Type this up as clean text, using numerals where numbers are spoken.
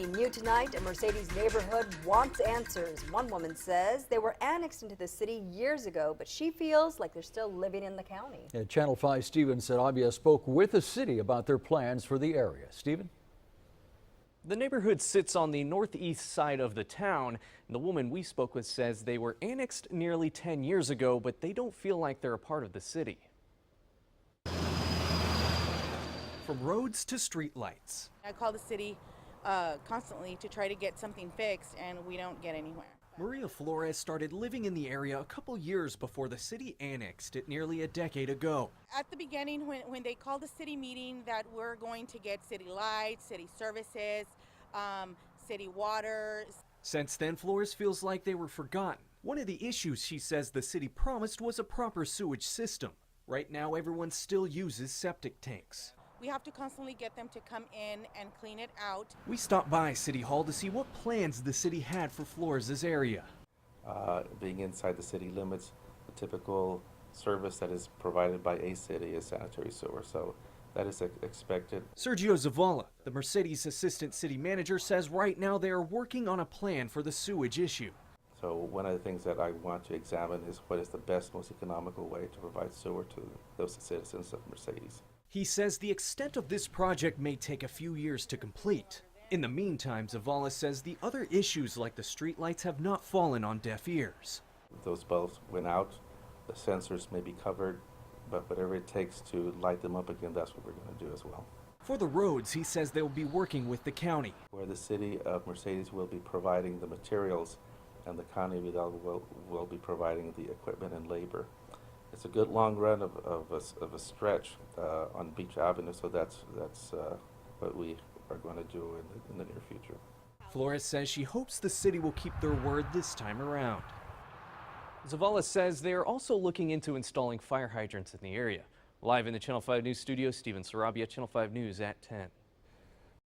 Breaking new tonight, a Mercedes neighborhood wants answers. One woman says they were annexed into the city years ago, but she feels like they're still living in the county. Channel 5 Stephen Sarabia spoke with the city about their plans for the area. Stephen? The neighborhood sits on the northeast side of the town, and the woman we spoke with says they were annexed nearly 10 years ago, but they don't feel like they're a part of the city. From roads to streetlights. I call the city constantly to try to get something fixed, and we don't get anywhere. Maria Flores started living in the area a couple years before the city annexed it nearly a decade ago. At the beginning, when they called the city meeting that we're going to get city lights, city services, city water. Since then, Flores feels like they were forgotten. One of the issues she says the city promised was a proper sewage system. Right now, everyone still uses septic tanks. We have to constantly get them to come in and clean it out. We stopped by City Hall to see what plans the city had for Flores' area. Being inside the city limits, the typical service that is provided by a city is sanitary sewer, so that is expected. Sergio Zavala, the Mercedes assistant city manager, says right now they are working on a plan for the sewage issue. So one of the things that I want to examine is what is the best, most economical way to provide sewer to those citizens of Mercedes. He says the extent of this project may take a few years to complete. In the meantime, Zavala says the other issues like the streetlights have not fallen on deaf ears. If those bulbs went out, the sensors may be covered, but whatever it takes to light them up again, that's what we're going to do as well. For the roads, he says they'll be working with the county. Where the city of Mercedes will be providing the materials and the county will be providing the equipment and labor. It's a good long run of a stretch on Beach Avenue, so that's what we are going to do in the near future. Flores says she hopes the city will keep their word this time around. Zavala says they are also looking into installing fire hydrants in the area. Live in the Channel 5 News studio, Stephen Sarabia, Channel 5 News at 10.